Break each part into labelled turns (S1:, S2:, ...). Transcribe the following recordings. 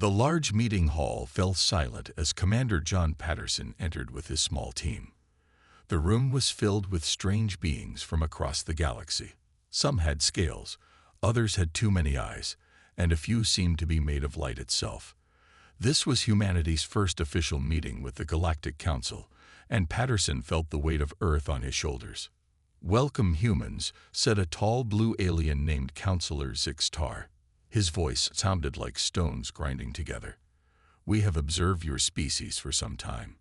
S1: The large meeting hall fell silent as Commander John Patterson entered with his small team. The room was filled with strange beings from across the galaxy. Some had scales, others had too many eyes, and a few seemed to be made of light itself. This was humanity's first official meeting with the Galactic Council, and Patterson felt the weight of Earth on his shoulders. "Welcome, humans," said a tall blue alien named Counselor Zixtar. His voice sounded like stones grinding together. "We have observed your species for some time.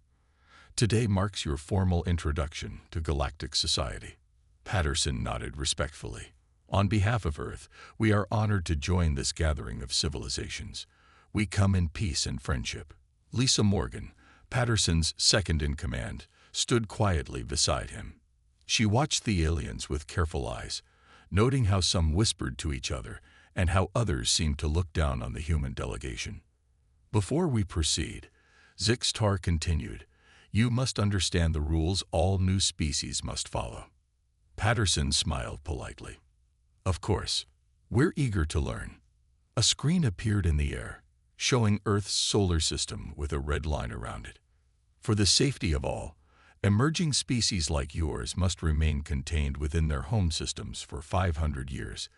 S1: Today marks your formal introduction to galactic society." Patterson nodded respectfully. "On behalf of Earth, we are honored to join this gathering of civilizations. We come in peace and friendship." Lisa Morgan, Patterson's second-in-command, stood quietly beside him. She watched the aliens with careful eyes, noting how some whispered to each other and how others seemed to look down on the human delegation. "Before we proceed," Zixtar continued, "you must understand the rules all new species must follow." Patterson smiled politely. "Of course, we're eager to learn." A screen appeared in the air, showing Earth's solar system with a red line around it. "For the safety of all, emerging species like yours must remain contained within their home systems for 500 years,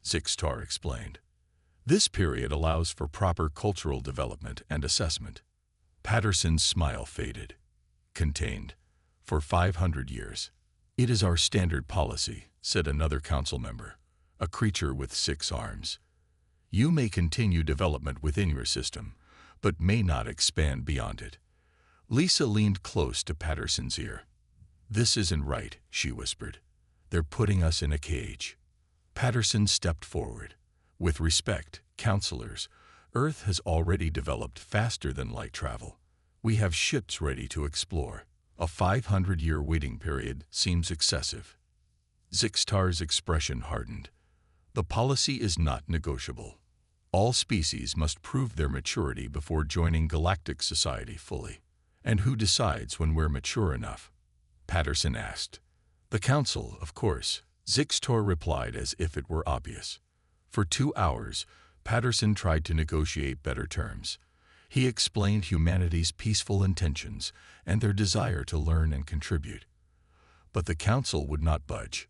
S1: Zixtar explained. "This period allows for proper cultural development and assessment." Patterson's smile faded. "Contained for 500 years. It is our standard policy," said another council member, a creature with 6 arms. "You may continue development within your system, but may not expand beyond it." Lisa leaned close to Patterson's ear. "This isn't right," she whispered. "They're putting us in a cage." Patterson stepped forward. "With respect, counselors, Earth has already developed faster than light travel. We have ships ready to explore. A 500-year waiting period seems excessive." Zixtar's expression hardened. "The policy is not negotiable. All species must prove their maturity before joining galactic society fully." "And who decides when we're mature enough?" Patterson asked. "The Council, of course," Zixtar replied as if it were obvious. For 2 hours, Patterson tried to negotiate better terms. He explained humanity's peaceful intentions and their desire to learn and contribute. But the Council would not budge.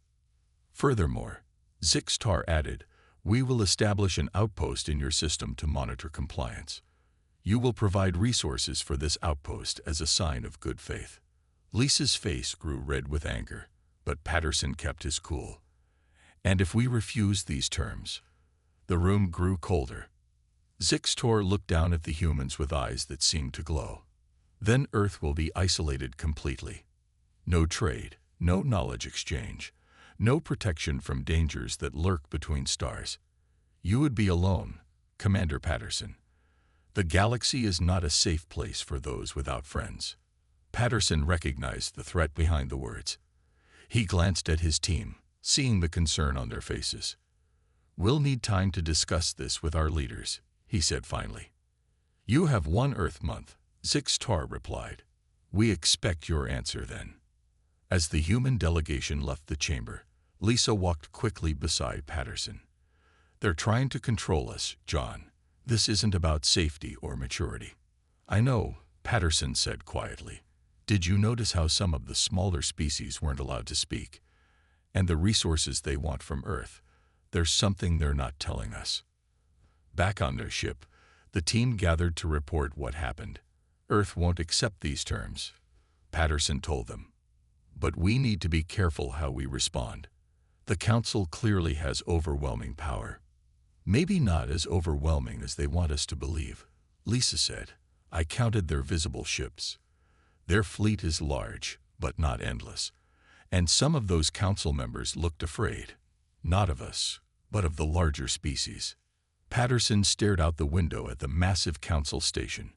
S1: "Furthermore," Zixtar added, "we will establish an outpost in your system to monitor compliance. You will provide resources for this outpost as a sign of good faith." Lisa's face grew red with anger, but Patterson kept his cool. "And if we refuse these terms?" The room grew colder. Zixtar looked down at the humans with eyes that seemed to glow. "Then Earth will be isolated completely. No trade, no knowledge exchange, no protection from dangers that lurk between stars. You would be alone, Commander Patterson. The galaxy is not a safe place for those without friends." Patterson recognized the threat behind the words. He glanced at his team, seeing the concern on their faces. "We'll need time to discuss this with our leaders," he said finally. "You have 1 Earth month," Zixtar replied. "We expect your answer then." As the human delegation left the chamber, Lisa walked quickly beside Patterson. "They're trying to control us, John. This isn't about safety or maturity." "I know," Patterson said quietly. "Did you notice how some of the smaller species weren't allowed to speak? And the resources they want from Earth, there's something they're not telling us." Back on their ship, the team gathered to report what happened. "Earth won't accept these terms," Patterson told them. "But we need to be careful how we respond. The Council clearly has overwhelming power." "Maybe not as overwhelming as they want us to believe," Lisa said. "I counted their visible ships. Their fleet is large, but not endless. And some of those council members looked afraid. Not of us, but of the larger species." Patterson stared out the window at the massive council station.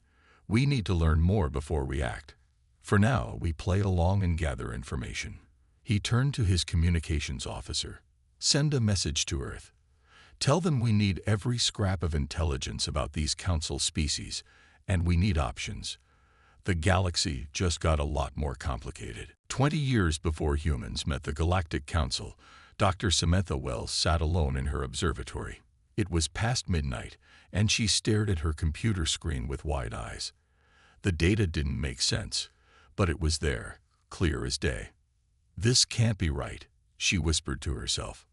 S1: "We need to learn more before we act. For now, we play along and gather information." He turned to his communications officer. "Send a message to Earth. Tell them we need every scrap of intelligence about these council species, and we need options. The galaxy just got a lot more complicated." 20 years before humans met the Galactic Council, Dr. Samantha Wells sat alone in her observatory. It was past midnight, and she stared at her computer screen with wide eyes. The data didn't make sense, but it was there, clear as day. "This can't be right," she whispered to herself.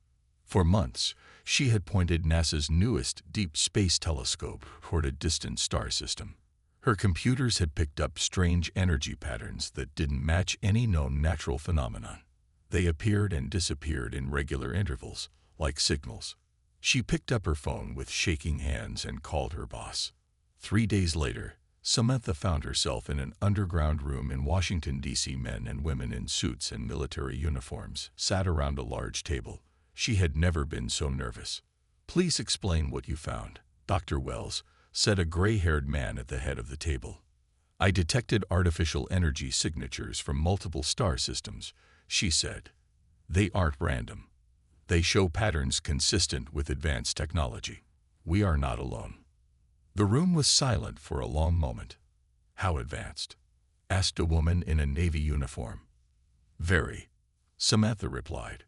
S1: For months, she had pointed NASA's newest deep space telescope toward a distant star system. Her computers had picked up strange energy patterns that didn't match any known natural phenomenon. They appeared and disappeared in regular intervals, like signals. She picked up her phone with shaking hands and called her boss. 3 days later, Samantha found herself in an underground room in Washington, D.C. Men and women in suits and military uniforms sat around a large table. She had never been so nervous. "Please explain what you found, Dr. Wells," said a gray-haired man at the head of the table. "I detected artificial energy signatures from multiple star systems," she said. "They aren't random. They show patterns consistent with advanced technology. We are not alone." The room was silent for a long moment. "How advanced?" asked a woman in a Navy uniform. "Very," Samantha replied.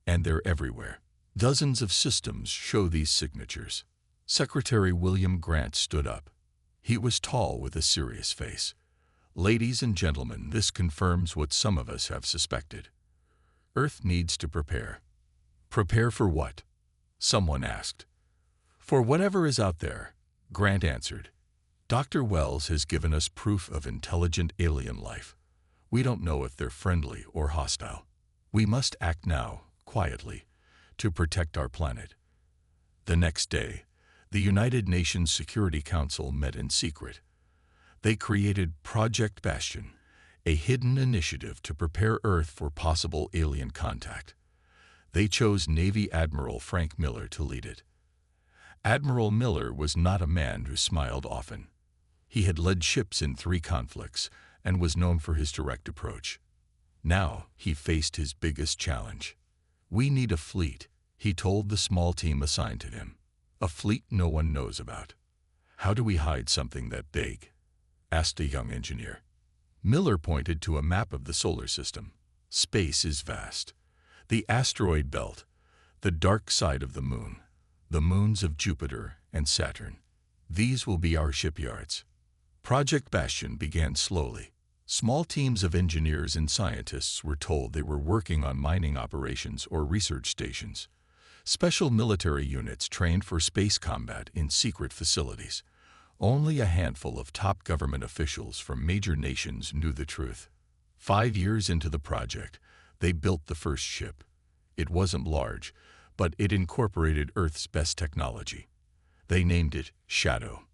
S1: "And they're everywhere. Dozens of systems show these signatures." Secretary William Grant stood up. He was tall with a serious face. "Ladies and gentlemen, this confirms what some of us have suspected. Earth needs to prepare." "Prepare for what?" someone asked. "For whatever is out there," Grant answered. "Dr. Wells has given us proof of intelligent alien life. We don't know if they're friendly or hostile. We must act now, quietly, to protect our planet." The next day, the United Nations Security Council met in secret. They created Project Bastion, a hidden initiative to prepare Earth for possible alien contact. They chose Navy Admiral Frank Miller to lead it. Admiral Miller was not a man who smiled often. He had led ships in 3 conflicts and was known for his direct approach. Now he faced his biggest challenge. "We need a fleet," he told the small team assigned to him. "A fleet no one knows about." "How do we hide something that big?" asked a young engineer. Miller pointed to a map of the solar system. "Space is vast. The asteroid belt, the dark side of the moon, the moons of Jupiter and Saturn. These will be our shipyards." Project Bastion began slowly. Small teams of engineers and scientists were told they were working on mining operations or research stations. Special military units trained for space combat in secret facilities. Only a handful of top government officials from major nations knew the truth. 5 years into the project, they built the first ship. It wasn't large, but it incorporated Earth's best technology. They named it Shadow.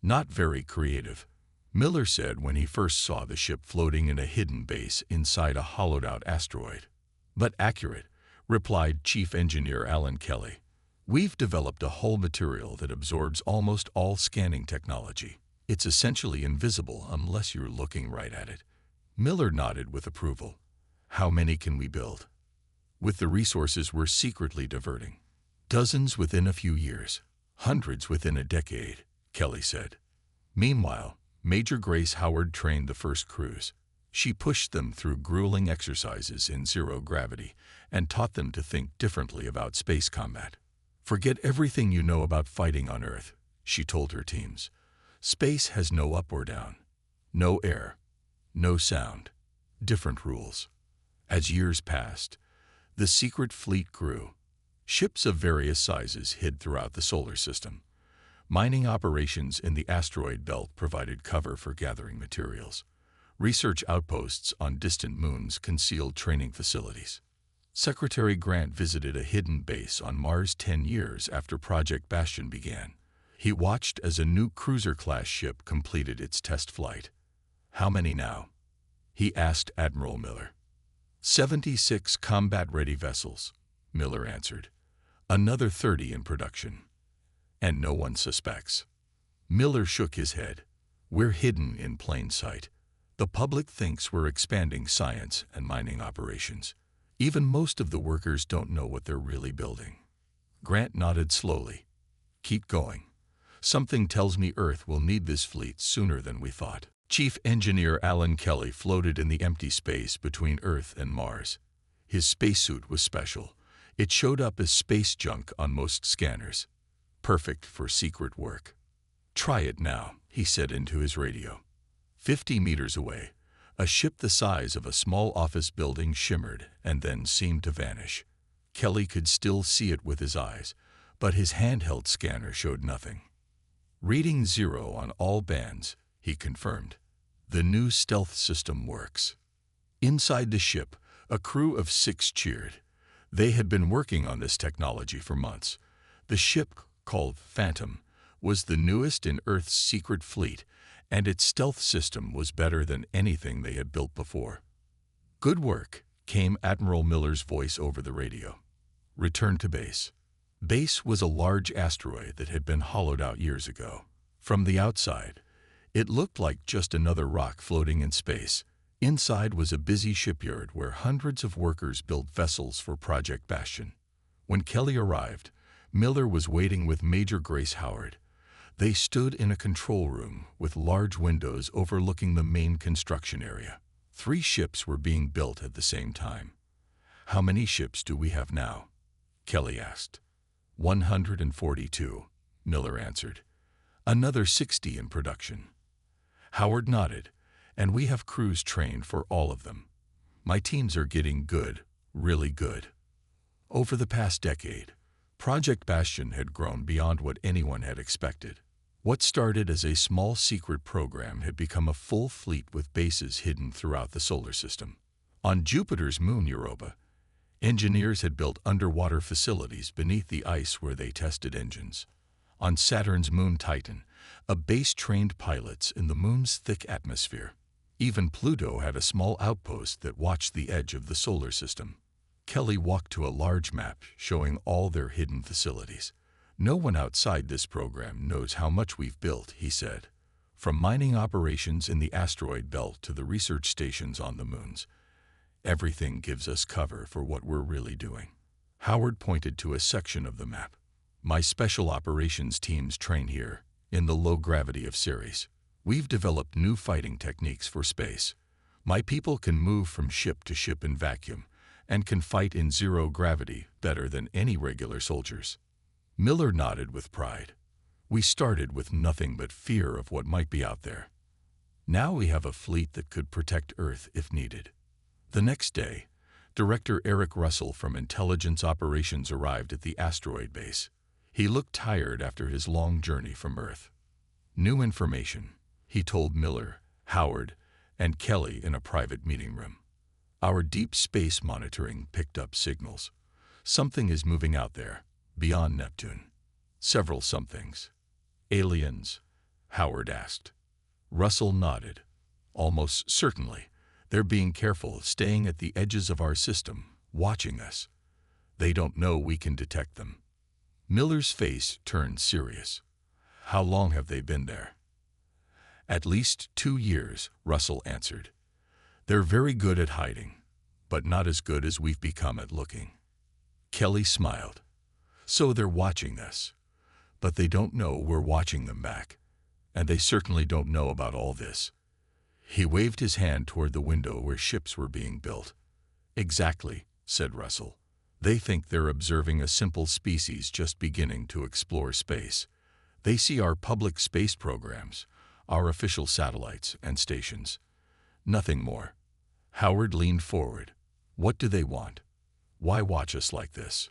S1: "Not very creative," Miller said when he first saw the ship floating in a hidden base inside a hollowed-out asteroid. "But accurate," replied Chief Engineer Alan Kelly. "We've developed a hull material that absorbs almost all scanning technology. It's essentially invisible unless you're looking right at it." Miller nodded with approval. "How many can we build?" "With the resources we're secretly diverting. Dozens within a few years, hundreds within a decade," Kelly said. Meanwhile, Major Grace Howard trained the first crews. She pushed them through grueling exercises in zero gravity and taught them to think differently about space combat. "Forget everything you know about fighting on Earth," she told her teams. "Space has no up or down, no air, no sound, different rules." As years passed, the secret fleet grew. Ships of various sizes hid throughout the solar system. Mining operations in the asteroid belt provided cover for gathering materials. Research outposts on distant moons concealed training facilities. Secretary Grant visited a hidden base on Mars 10 years after Project Bastion began. He watched as a new cruiser-class ship completed its test flight. "How many now?" he asked Admiral Miller. 76 combat-ready vessels," Miller answered. "Another 30 in production. And no one suspects." Miller shook his head. "We're hidden in plain sight. The public thinks we're expanding science and mining operations. Even most of the workers don't know what they're really building." Grant nodded slowly. "Keep going. Something tells me Earth will need this fleet sooner than we thought." Chief Engineer Alan Kelly floated in the empty space between Earth and Mars. His spacesuit was special. It showed up as space junk on most scanners. perfect for secret work. "Try it now," he said into his radio. 50 meters away, a ship the size of a small office building shimmered and then seemed to vanish. Kelly could still see it with his eyes, but his handheld scanner showed nothing. "Reading 0 on all bands," he confirmed. "The new stealth system works." Inside the ship, a crew of 6 cheered. They had been working on this technology for months. The ship, called Phantom, was the newest in Earth's secret fleet, and its stealth system was better than anything they had built before. "Good work," came Admiral Miller's voice over the radio. "Return to base." Base was a large asteroid that had been hollowed out years ago. From the outside, it looked like just another rock floating in space. Inside was a busy shipyard where hundreds of workers built vessels for Project Bastion. When Kelly arrived, Miller was waiting with Major Grace Howard. They stood in a control room with large windows overlooking the main construction area. 3 ships were being built at the same time. "How many ships do we have now?" Kelly asked. 142, Miller answered. "Another 60 in production." Howard nodded. "And we have crews trained for all of them. My teams are getting good, really good." Over the past decade, Project Bastion had grown beyond what anyone had expected. What started as a small secret program had become a full fleet with bases hidden throughout the solar system. On Jupiter's moon Europa, engineers had built underwater facilities beneath the ice where they tested engines. On Saturn's moon Titan, a base trained pilots in the moon's thick atmosphere. Even Pluto had a small outpost that watched the edge of the solar system. Kelly walked to a large map showing all their hidden facilities. "No one outside this program knows how much we've built," he said. "From mining operations in the asteroid belt to the research stations on the moons. Everything gives us cover for what we're really doing." Howard pointed to a section of the map. "My special operations teams train here, in the low gravity of Ceres. We've developed new fighting techniques for space. My people can move from ship to ship in vacuum and can fight in 0 gravity better than any regular soldiers." Miller nodded with pride. "We started with nothing but fear of what might be out there. Now we have a fleet that could protect Earth if needed." The next day, Director Eric Russell from Intelligence Operations arrived at the asteroid base. He looked tired after his long journey from Earth. "New information," he told Miller, Howard, and Kelly in a private meeting room. "Our deep space monitoring picked up signals. Something is moving out there, beyond Neptune." "Several somethings." "Aliens?" Howard asked. Russell nodded. "Almost certainly. They're being careful, staying at the edges of our system, watching us. They don't know we can detect them." Miller's face turned serious. "How long have they been there?" "At least 2 years," Russell answered. "They're very good at hiding, but not as good as we've become at looking." Kelly smiled. "So they're watching us, but they don't know we're watching them back, and they certainly don't know about all this." He waved his hand toward the window where ships were being built. "Exactly," said Russell. "They think they're observing a simple species just beginning to explore space. They see our public space programs, our official satellites and stations. Nothing more." Howard leaned forward. "What do they want? Why watch us like this?"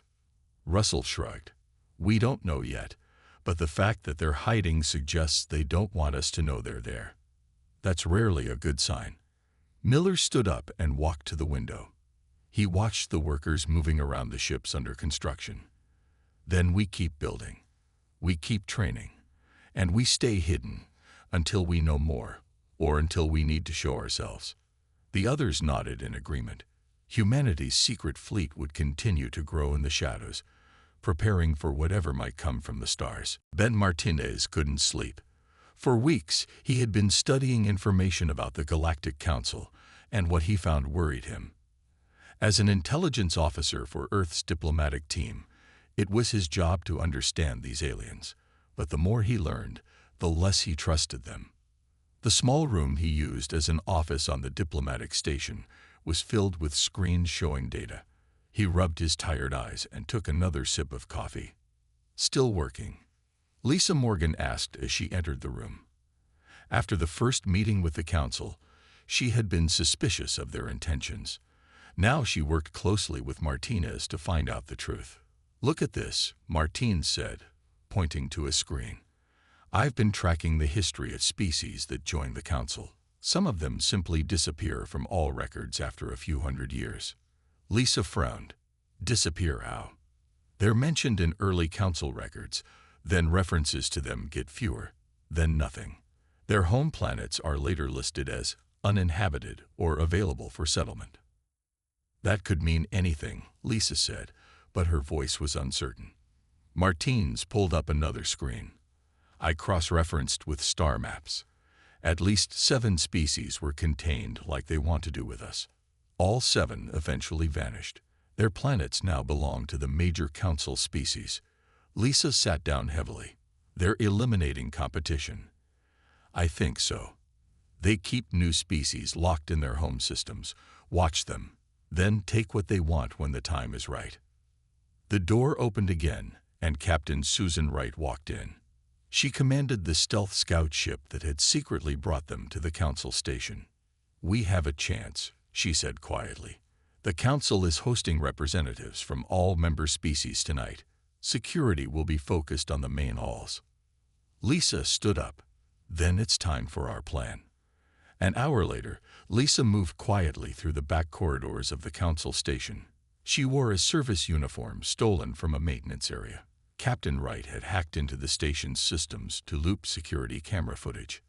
S1: Russell shrugged. "We don't know yet, but the fact that they're hiding suggests they don't want us to know they're there. That's rarely a good sign." Miller stood up and walked to the window. He watched the workers moving around the ships under construction. "Then we keep building. We keep training. And we stay hidden until we know more, or until we need to show ourselves." The others nodded in agreement. Humanity's secret fleet would continue to grow in the shadows, preparing for whatever might come from the stars. Ben Martinez couldn't sleep. For weeks, he had been studying information about the Galactic Council, and what he found worried him. As an intelligence officer for Earth's diplomatic team, it was his job to understand these aliens, but the more he learned, the less he trusted them. The small room he used as an office on the diplomatic station was filled with screens showing data. He rubbed his tired eyes and took another sip of coffee. "Still working?" Lisa Morgan asked as she entered the room. After the first meeting with the council, she had been suspicious of their intentions. Now she worked closely with Martinez to find out the truth. "Look at this," Martinez said, pointing to a screen. "I've been tracking the history of species that join the council. Some of them simply disappear from all records after a few hundred years." Lisa frowned. "Disappear how?" "They're mentioned in early council records, then references to them get fewer, then nothing. Their home planets are later listed as uninhabited or available for settlement." "That could mean anything," Lisa said, but her voice was uncertain. Martinez pulled up another screen. I cross-referenced with star maps. At least 7 species were contained like they want to do with us. All 7 eventually vanished. Their planets now belong to the major council species. Lisa sat down heavily. "They're eliminating competition." "I think so. They keep new species locked in their home systems, watch them, then take what they want when the time is right." The door opened again, and Captain Susan Wright walked in. She commanded the stealth scout ship that had secretly brought them to the council station. "We have a chance," she said quietly. "The council is hosting representatives from all member species tonight. Security will be focused on the main halls." Lisa stood up. "Then it's time for our plan." An hour later, Lisa moved quietly through the back corridors of the council station. She wore a service uniform stolen from a maintenance area. Captain Wright had hacked into the station's systems to loop security camera footage.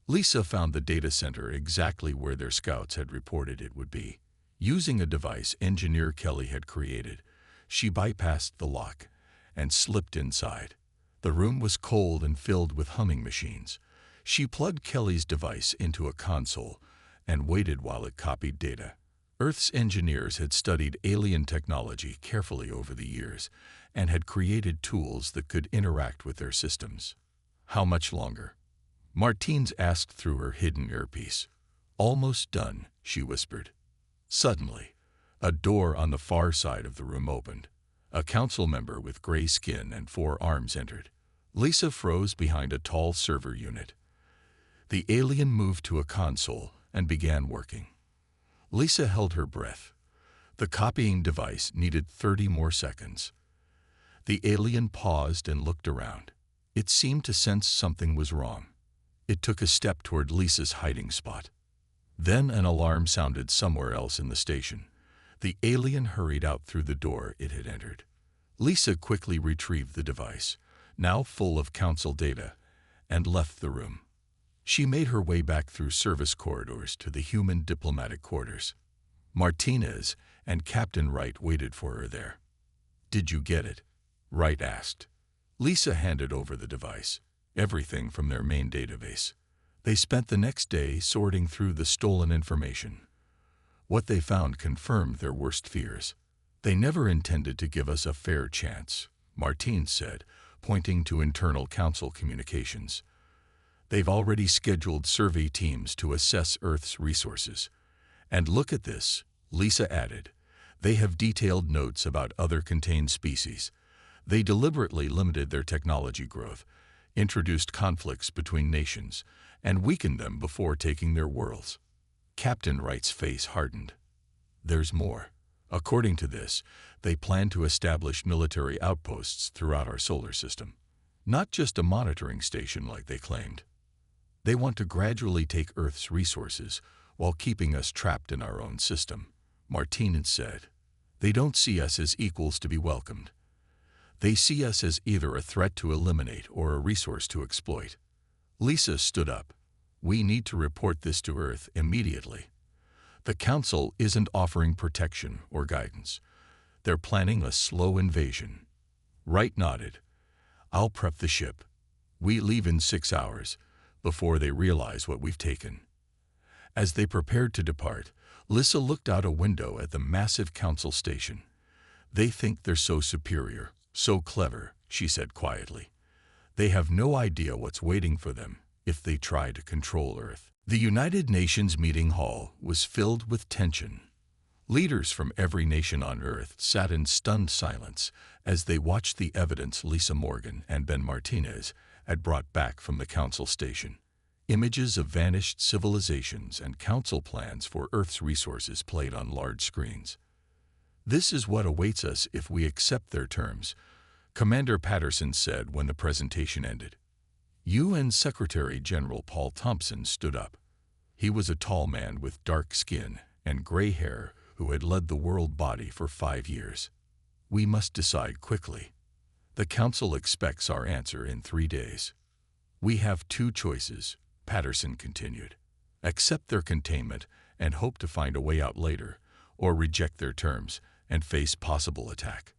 S1: Lisa found the data center exactly where their scouts had reported it would be. Using a device engineer Kelly had created, she bypassed the lock and slipped inside. The room was cold and filled with humming machines. She plugged Kelly's device into a console and waited while it copied data. Earth's engineers had studied alien technology carefully over the years and had created tools that could interact with their systems. "How much longer?" Martinez asked through her hidden earpiece. "Almost done," she whispered. Suddenly, a door on the far side of the room opened. A council member with gray skin and 4 arms entered. Lisa froze behind a tall server unit. The alien moved to a console and began working. Lisa held her breath. The copying device needed 30 more seconds. The alien paused and looked around. It seemed to sense something was wrong. It took a step toward Lisa's hiding spot. Then an alarm sounded somewhere else in the station. The alien hurried out through the door it had entered. Lisa quickly retrieved the device, now full of council data, and left the room. She made her way back through service corridors to the human diplomatic quarters. Martinez and Captain Wright waited for her there. "Did you get it?" Wright asked. Lisa handed over the device, everything from their main database. They spent the next day sorting through the stolen information. What they found confirmed their worst fears. "They never intended to give us a fair chance," Martinez said, pointing to internal council communications. "They've already scheduled survey teams to assess Earth's resources. And look at this," Lisa added. "They have detailed notes about other contained species. They deliberately limited their technology growth, introduced conflicts between nations, and weakened them before taking their worlds." Captain Wright's face hardened. "There's more. According to this, they plan to establish military outposts throughout our solar system. Not just a monitoring station like they claimed. They want to gradually take Earth's resources while keeping us trapped in our own system," Martinez said. "They don't see us as equals to be welcomed. They see us as either a threat to eliminate or a resource to exploit." Lisa stood up. "We need to report this to Earth immediately. The Council isn't offering protection or guidance. They're planning a slow invasion." Wright nodded. "I'll prep the ship. We leave in 6 hours, before they realize what we've taken." As they prepared to depart, Lisa looked out a window at the massive council station. "They think they're so superior, so clever," she said quietly. "They have no idea what's waiting for them if they try to control Earth." The United Nations meeting hall was filled with tension. Leaders from every nation on Earth sat in stunned silence as they watched the evidence Lisa Morgan and Ben Martinez had brought back from the Council station. Images of vanished civilizations and Council plans for Earth's resources played on large screens. "This is what awaits us if we accept their terms," Commander Patterson said when the presentation ended. UN Secretary General Paul Thompson stood up. He was a tall man with dark skin and gray hair who had led the world body for 5 years. "We must decide quickly. The Council expects our answer in 3 days. We have 2 choices," Patterson continued. "Accept their containment and hope to find a way out later, or reject their terms and face possible attack."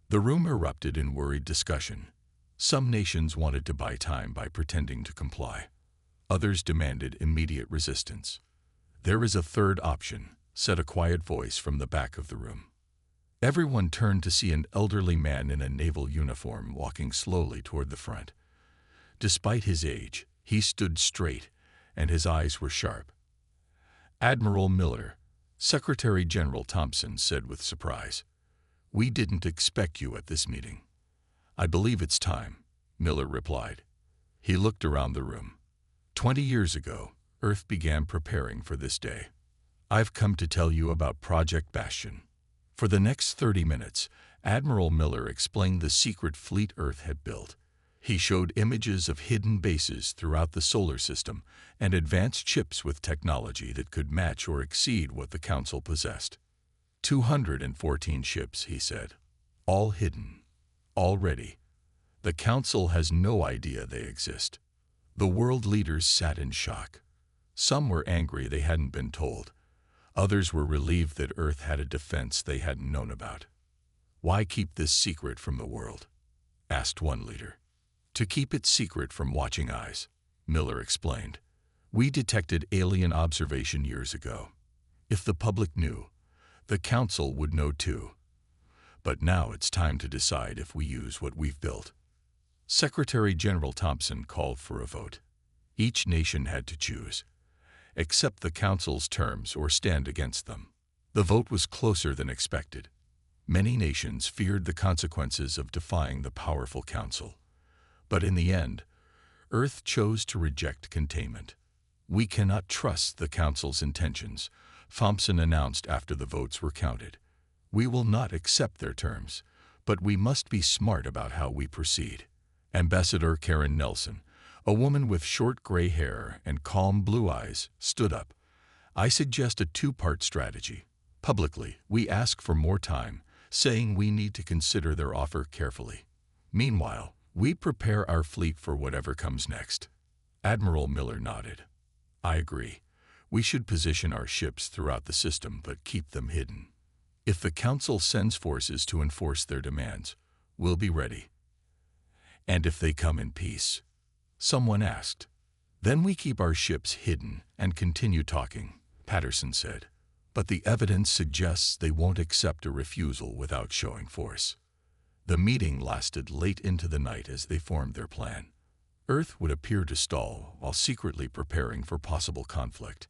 S1: The room erupted in worried discussion. Some nations wanted to buy time by pretending to comply. Others demanded immediate resistance. "There is a third option," said a quiet voice from the back of the room. Everyone turned to see an elderly man in a naval uniform walking slowly toward the front. Despite his age, he stood straight, and his eyes were sharp. "Admiral Miller," Secretary General Thompson said with surprise. "We didn't expect you at this meeting." "I believe it's time," Miller replied. He looked around the room. 20 years ago, Earth began preparing for this day. "I've come to tell you about Project Bastion." For the next 30 minutes, Admiral Miller explained the secret fleet Earth had built. He showed images of hidden bases throughout the solar system and advanced ships with technology that could match or exceed what the Council possessed. 214 ships, he said. All hidden. All ready. The Council has no idea they exist. The world leaders sat in shock. Some were angry they hadn't been told. Others were relieved that Earth had a defense they hadn't known about. "Why keep this secret from the world?" asked one leader. "To keep it secret from watching eyes," Miller explained. "We detected alien observation years ago. If the public knew, the Council would know too. But now it's time to decide if we use what we've built." Secretary General Thompson called for a vote. Each nation had to choose: accept the Council's terms or stand against them. The vote was closer than expected. Many nations feared the consequences of defying the powerful Council. But in the end, Earth chose to reject containment. "We cannot trust the Council's intentions," Thompson announced after the votes were counted. "We will not accept their terms, but we must be smart about how we proceed." Ambassador Karen Nelson, a woman with short gray hair and calm blue eyes, stood up. "I suggest a 2-part strategy. Publicly, we ask for more time, saying we need to consider their offer carefully. Meanwhile, we prepare our fleet for whatever comes next." Admiral Miller nodded. "I agree. We should position our ships throughout the system but keep them hidden. If the Council sends forces to enforce their demands, we'll be ready." "And if they come in peace?" someone asked. "Then we keep our ships hidden and continue talking," Patterson said. "But the evidence suggests they won't accept a refusal without showing force." The meeting lasted late into the night as they formed their plan. Earth would appear to stall while secretly preparing for possible conflict.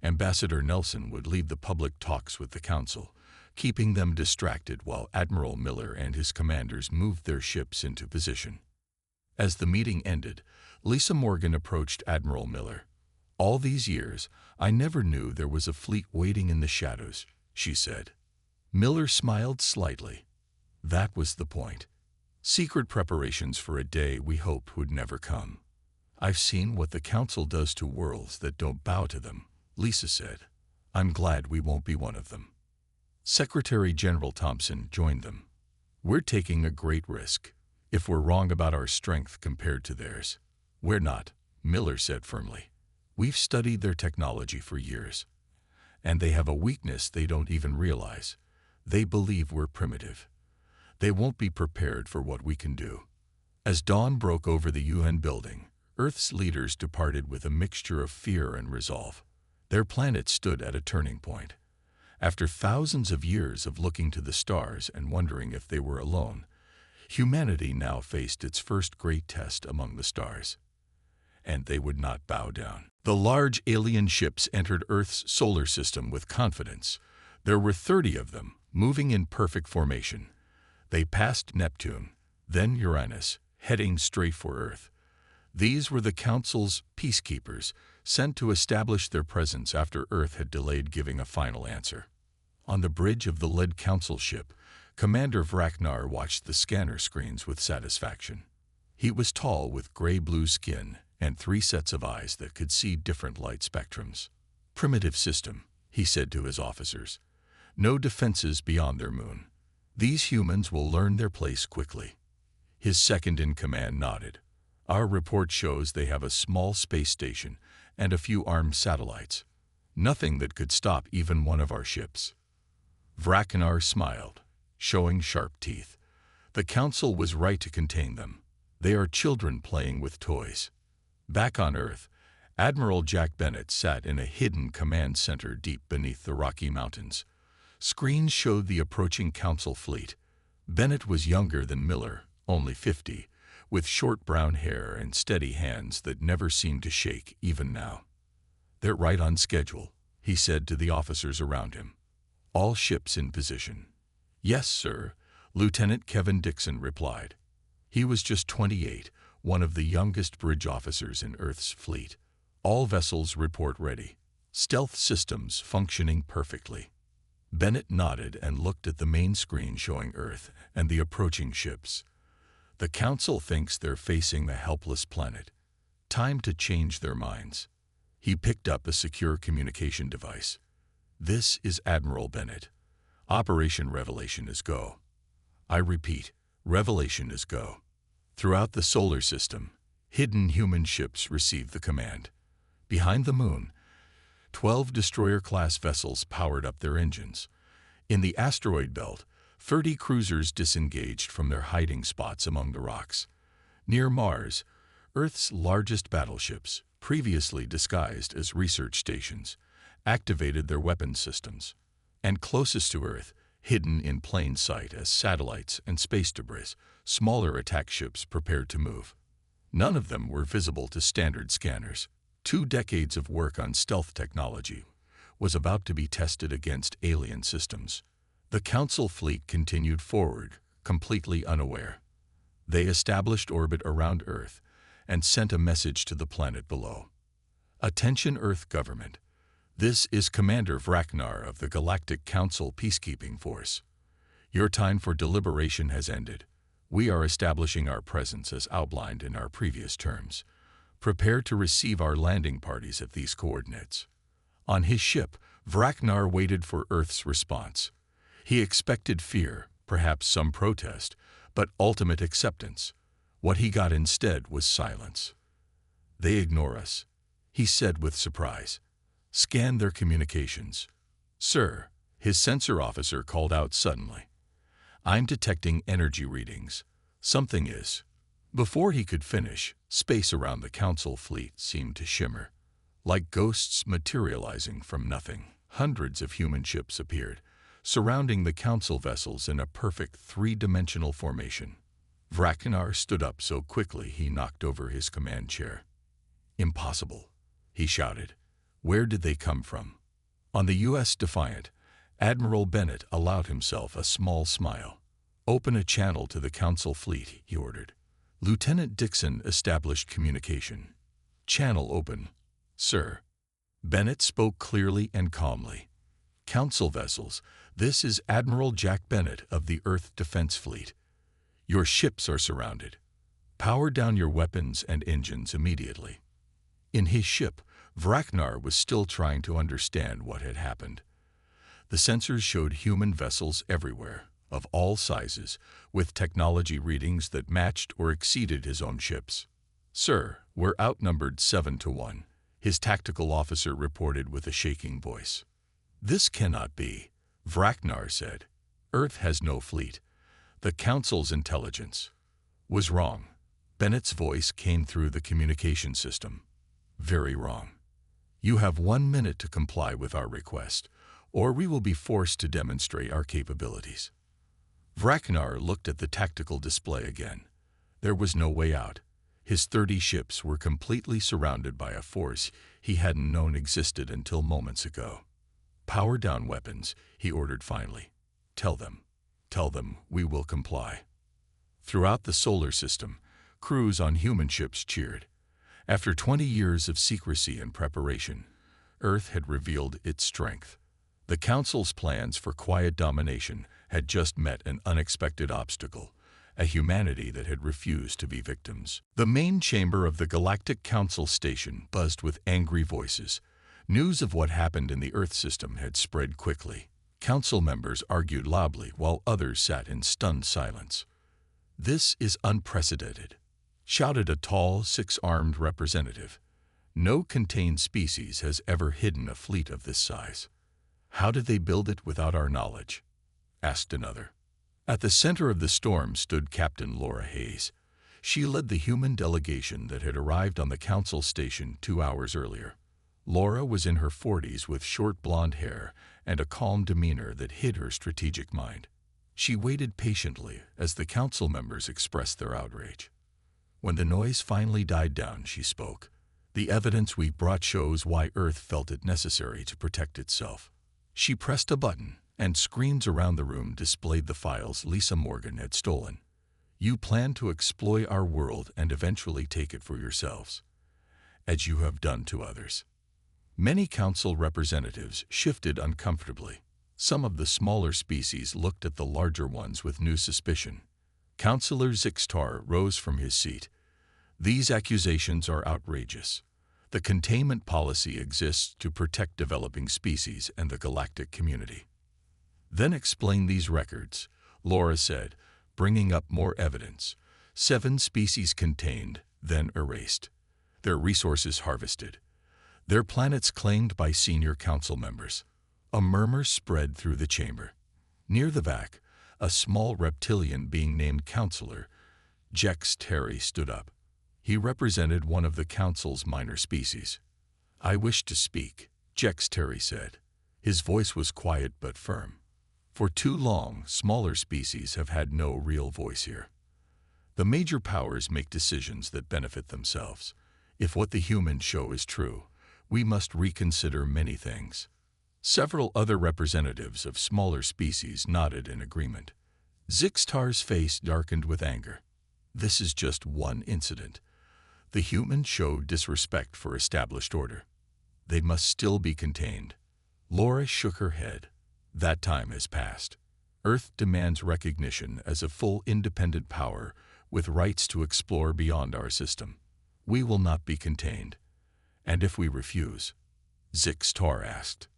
S1: Ambassador Nelson would lead the public talks with the Council, keeping them distracted while Admiral Miller and his commanders moved their ships into position. As the meeting ended, Lisa Morgan approached Admiral Miller. "All these years, I never knew there was a fleet waiting in the shadows," she said. Miller smiled slightly. "That was the point. Secret preparations for a day we hoped would never come." "I've seen what the Council does to worlds that don't bow to them," Lisa said. "I'm glad we won't be one of them." Secretary General Thompson joined them. "We're taking a great risk. If we're wrong about our strength compared to theirs." "We're not," Miller said firmly. "We've studied their technology for years. And they have a weakness they don't even realize. They believe we're primitive. They won't be prepared for what we can do." As dawn broke over the UN building, Earth's leaders departed with a mixture of fear and resolve. Their planet stood at a turning point. After thousands of years of looking to the stars and wondering if they were alone, humanity now faced its first great test among the stars. And they would not bow down. The large alien ships entered Earth's solar system with confidence, There were 30 of them, moving in perfect formation. They passed Neptune, then Uranus, heading straight for Earth. These were the Council's peacekeepers, sent to establish their presence after Earth had delayed giving a final answer. On the bridge of the lead Council ship, Commander Vraknar watched the scanner screens with satisfaction. He was tall with gray-blue skin and 3 sets of eyes that could see different light spectrums. "Primitive system," he said to his officers. "No defenses beyond their moon. These humans will learn their place quickly." His second-in-command nodded. "Our report shows they have a small space station and a few armed satellites. Nothing that could stop even one of our ships." Vraknar smiled, showing sharp teeth. The Council was right to contain them. They are children playing with toys. Back on Earth, Admiral Jack Bennett sat in a hidden command center deep beneath the Rocky Mountains. Screens showed the approaching Council fleet. Bennett was younger than Miller, only 50, with short brown hair and steady hands that never seemed to shake, even now. "They're right on schedule," he said to the officers around him. "All ships in position." "Yes, sir," Lieutenant Kevin Dixon replied. He was just 28, one of the youngest bridge officers in Earth's fleet. "All vessels report ready. Stealth systems functioning perfectly." Bennett nodded and looked at the main screen showing Earth and the approaching ships. "The Council thinks they're facing the helpless planet. Time to change their minds." He picked up a secure communication device. "This is Admiral Bennett. Operation Revelation is go." "I repeat, Revelation is go." Throughout the solar system, hidden human ships received the command. Behind the moon, 12 destroyer-class vessels powered up their engines. In the asteroid belt, 30 cruisers disengaged from their hiding spots among the rocks. Near Mars, Earth's largest battleships, previously disguised as research stations, activated their weapons systems. And closest to Earth, hidden in plain sight as satellites and space debris, smaller attack ships prepared to move. None of them were visible to standard scanners. 2 decades of work on stealth technology was about to be tested against alien systems. The Council fleet continued forward, completely unaware. They established orbit around Earth and sent a message to the planet below. "Attention Earth government. This is Commander Vraknar of the Galactic Council Peacekeeping Force. Your time for deliberation has ended. We are establishing our presence as outlined in our previous terms. Prepare to receive our landing parties at these coordinates." On his ship, Vraknar waited for Earth's response. He expected fear, perhaps some protest, but ultimate acceptance. What he got instead was silence. "They ignore us," he said with surprise. "Scan their communications." "Sir," his sensor officer called out suddenly. "I'm detecting energy readings. Something is." Before he could finish, space around the Council fleet seemed to shimmer. Like ghosts materializing from nothing, hundreds of human ships appeared, surrounding the Council vessels in a perfect 3-dimensional formation. Vraknar stood up so quickly he knocked over his command chair. "Impossible," he shouted. "Where did they come from?" On the U.S. Defiant, Admiral Bennett allowed himself a small smile. "Open a channel to the Council fleet," he ordered. Lieutenant Dixon established communication. "Channel open, sir." Bennett spoke clearly and calmly. "Council vessels, this is Admiral Jack Bennett of the Earth Defense Fleet. Your ships are surrounded. Power down your weapons and engines immediately." In his ship, Vraknar was still trying to understand what had happened. The sensors showed human vessels everywhere, of all sizes, with technology readings that matched or exceeded his own ships. "Sir, we're outnumbered 7-1, his tactical officer reported with a shaking voice. "This cannot be," Vraknar said. "Earth has no fleet. The Council's intelligence was wrong." Bennett's voice came through the communication system. "Very wrong. You have 1 minute to comply with our request, or we will be forced to demonstrate our capabilities." Vraknar looked at the tactical display again. There was no way out. His 30 ships were completely surrounded by a force he hadn't known existed until moments ago. Power down weapons, he ordered finally. Tell them we will comply. Throughout the solar system, crews on human ships cheered. After 20 years of secrecy and preparation, Earth had revealed its strength. The Council's plans for quiet domination had just met an unexpected obstacle, a humanity that had refused to be victims. The main chamber of the Galactic Council station buzzed with angry voices. News of what happened in the Earth system had spread quickly. Council members argued loudly while others sat in stunned silence. "This is unprecedented," shouted a tall, six-armed representative. "No contained species has ever hidden a fleet of this size." "How did they build it without our knowledge?" asked another. At the center of the storm stood Captain Laura Hayes. She led the human delegation that had arrived on the Council station 2 hours earlier. Laura was in her 40s with short blonde hair and a calm demeanor that hid her strategic mind. She waited patiently as the Council members expressed their outrage. When the noise finally died down, she spoke. "The evidence we brought shows why Earth felt it necessary to protect itself." She pressed a button, and screens around the room displayed the files Lisa Morgan had stolen. "You plan to exploit our world and eventually take it for yourselves, as you have done to others." Many council representatives shifted uncomfortably. Some of the smaller species looked at the larger ones with new suspicion. Councillor Zixtar rose from his seat. "These accusations are outrageous. The containment policy exists to protect developing species and the galactic community." "Then explain these records," Laura said, bringing up more evidence. 7 species contained, then erased. Their resources harvested. Their planets claimed by senior council members. A murmur spread through the chamber. Near the vac, a small reptilian being named Counselor Jex Terry stood up. He represented one of the council's minor species. "I wish to speak," Jex Terry said. His voice was quiet but firm. "For too long, smaller species have had no real voice here. The major powers make decisions that benefit themselves. If what the humans show is true, we must reconsider many things." Several other representatives of smaller species nodded in agreement. Zixtar's face darkened with anger. "This is just one incident. The humans showed disrespect for established order. They must still be contained." Laura shook her head. "That time has passed. Earth demands recognition as a full independent power with rights to explore beyond our system. We will not be contained." "And if we refuse?" Zixtar asked.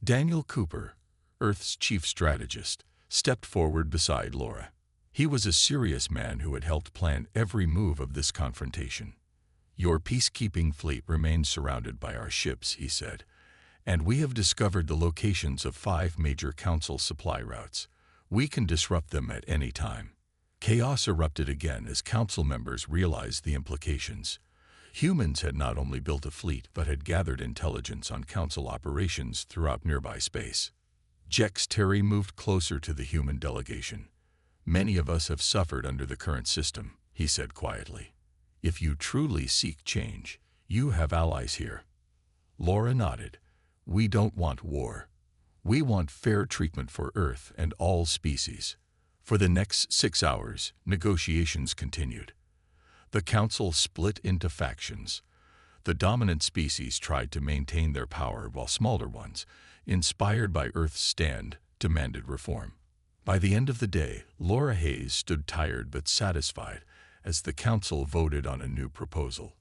S1: Daniel Cooper, Earth's chief strategist, stepped forward beside Laura. He was a serious man who had helped plan every move of this confrontation. "Your peacekeeping fleet remains surrounded by our ships," he said, "and we have discovered the locations of 5 major council supply routes. We can disrupt them at any time." Chaos erupted again as council members realized the implications. Humans had not only built a fleet but had gathered intelligence on council operations throughout nearby space. Jex Terry moved closer to the human delegation. "Many of us have suffered under the current system," he said quietly. "If you truly seek change, you have allies here." Laura nodded. "We don't want war. We want fair treatment for Earth and all species." For the next 6 hours, negotiations continued. The council split into factions. The dominant species tried to maintain their power while smaller ones, inspired by Earth's stand, demanded reform. By the end of the day, Laura Hayes stood tired but satisfied as the council voted on a new proposal.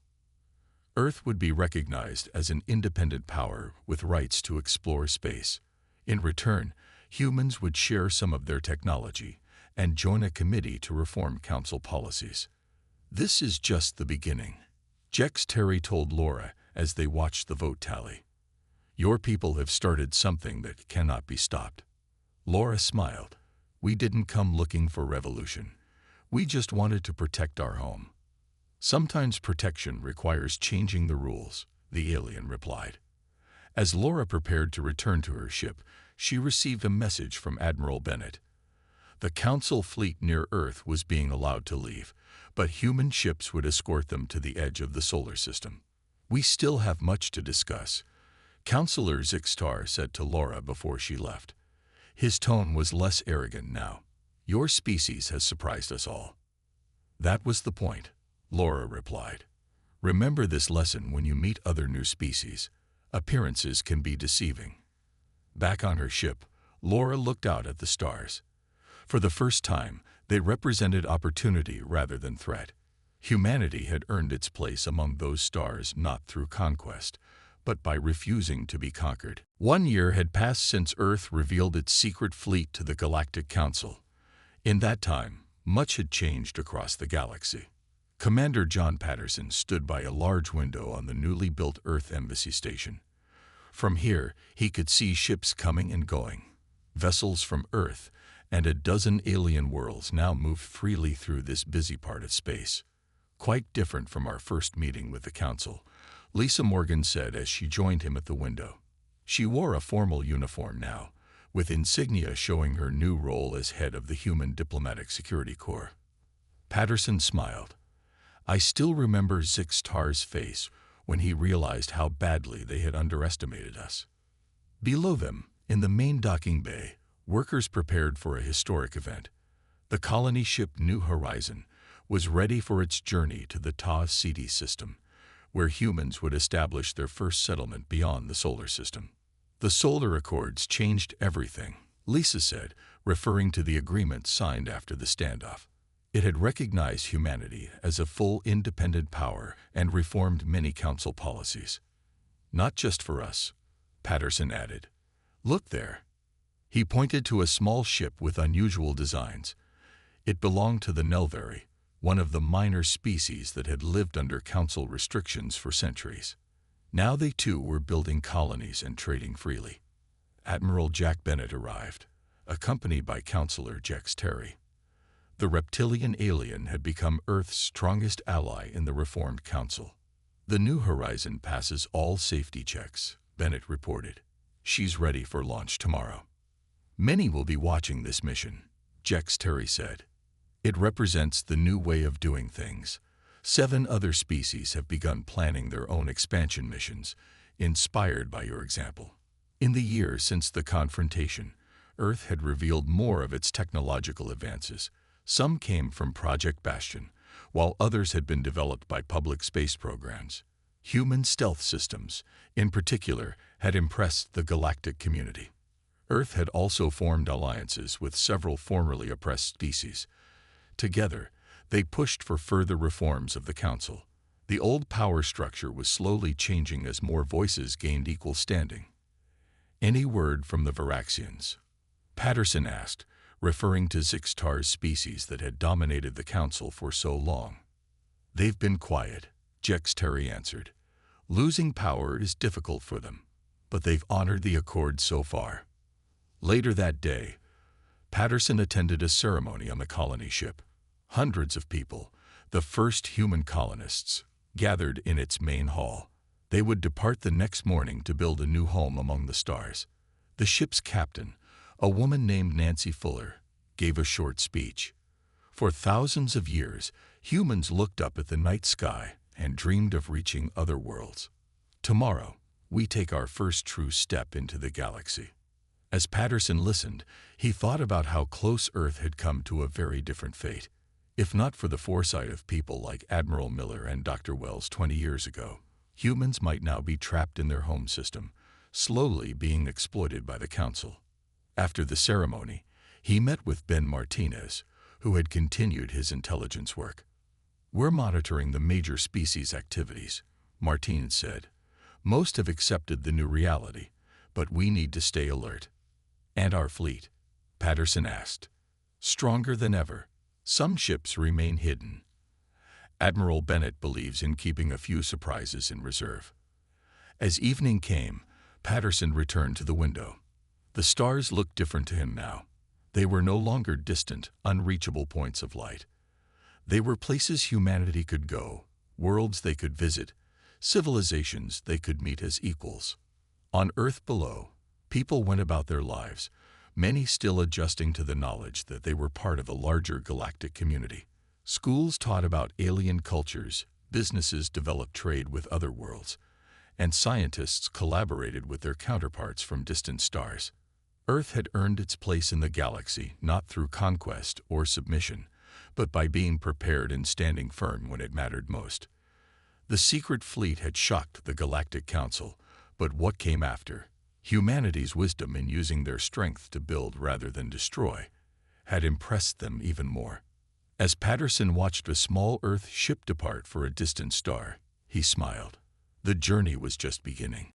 S1: Earth would be recognized as an independent power with rights to explore space. In return, humans would share some of their technology and join a committee to reform council policies. "This is just the beginning," Jex Terry told Laura as they watched the vote tally. "Your people have started something that cannot be stopped." Laura smiled. "We didn't come looking for revolution. We just wanted to protect our home." "Sometimes protection requires changing the rules," the alien replied. As Laura prepared to return to her ship, she received a message from Admiral Bennett. The council fleet near Earth was being allowed to leave, but human ships would escort them to the edge of the solar system. "We still have much to discuss. Counselor Zixtar said to Laura before she left. His tone was less arrogant now. Your species has surprised us all. That was the point, Laura replied. Remember this lesson when you meet other new species. Appearances can be deceiving. Back on her ship, Laura looked out at the stars. For the first time, they represented opportunity rather than threat. Humanity had earned its place among those stars not through conquest, but by refusing to be conquered. 1 year had passed since Earth revealed its secret fleet to the Galactic Council. In that time, much had changed across the galaxy. Commander John Patterson stood by a large window on the newly built Earth Embassy Station. From here, he could see ships coming and going. Vessels from Earth and a dozen alien worlds now moved freely through this busy part of space. Quite different from our first meeting with the Council, Lisa Morgan said as she joined him at the window. She wore a formal uniform now, with insignia showing her new role as head of the Human Diplomatic Security Corps. Patterson smiled. I still remember Zixtar's face when he realized how badly they had underestimated us. Below them, in the main docking bay, workers prepared for a historic event. The colony ship New Horizon was ready for its journey to the Ta-Ceti system, where humans would establish their first settlement beyond the solar system. The Solar Accords changed everything, Lisa said, referring to the agreement signed after the standoff. It had recognized humanity as a full independent power and reformed many council policies. Not just for us, Patterson added. Look there. He pointed to a small ship with unusual designs. It belonged to the Nelvari, one of the minor species that had lived under council restrictions for centuries. Now they too were building colonies and trading freely. Admiral Jack Bennett arrived, accompanied by Counselor Jex Terry. The reptilian alien had become Earth's strongest ally in the Reformed Council. The New Horizon passes all safety checks, Bennett reported. She's ready for launch tomorrow. Many will be watching this mission, Jex Terry said. It represents the new way of doing things. 7 other species have begun planning their own expansion missions, inspired by your example. In the years since the confrontation, Earth had revealed more of its technological advances. Some came from Project Bastion, while others had been developed by public space programs. Human stealth systems, in particular, had impressed the galactic community. Earth had also formed alliances with several formerly oppressed species. Together, they pushed for further reforms of the Council. The old power structure was slowly changing as more voices gained equal standing. Any word from the Varaxians? Patterson asked, referring to Zixtar's species that had dominated the Council for so long. They've been quiet, Jex Terry answered. Losing power is difficult for them, but they've honored the accord so far. Later that day, Patterson attended a ceremony on the colony ship. Hundreds of people, the first human colonists, gathered in its main hall. They would depart the next morning to build a new home among the stars. The ship's captain, a woman named Nancy Fuller, gave a short speech. For thousands of years, humans looked up at the night sky and dreamed of reaching other worlds. Tomorrow, we take our first true step into the galaxy. As Patterson listened, he thought about how close Earth had come to a very different fate. If not for the foresight of people like Admiral Miller and Dr. Wells 20 years ago, humans might now be trapped in their home system, slowly being exploited by the Council. After the ceremony, he met with Ben Martinez, who had continued his intelligence work. We're monitoring the major species activities, Martinez said. Most have accepted the new reality, but we need to stay alert. And our fleet? Patterson asked. Stronger than ever. Some ships remain hidden. Admiral Bennett believes in keeping a few surprises in reserve. As evening came, Patterson returned to the window. The stars looked different to him now. They were no longer distant, unreachable points of light. They were places humanity could go, worlds they could visit, civilizations they could meet as equals. On Earth below, people went about their lives, many still adjusting to the knowledge that they were part of a larger galactic community. Schools taught about alien cultures, businesses developed trade with other worlds, and scientists collaborated with their counterparts from distant stars. Earth had earned its place in the galaxy not through conquest or submission, but by being prepared and standing firm when it mattered most. The secret fleet had shocked the Galactic Council, but what came after? Humanity's wisdom in using their strength to build rather than destroy had impressed them even more. As Patterson watched a small Earth ship depart for a distant star, he smiled. The journey was just beginning.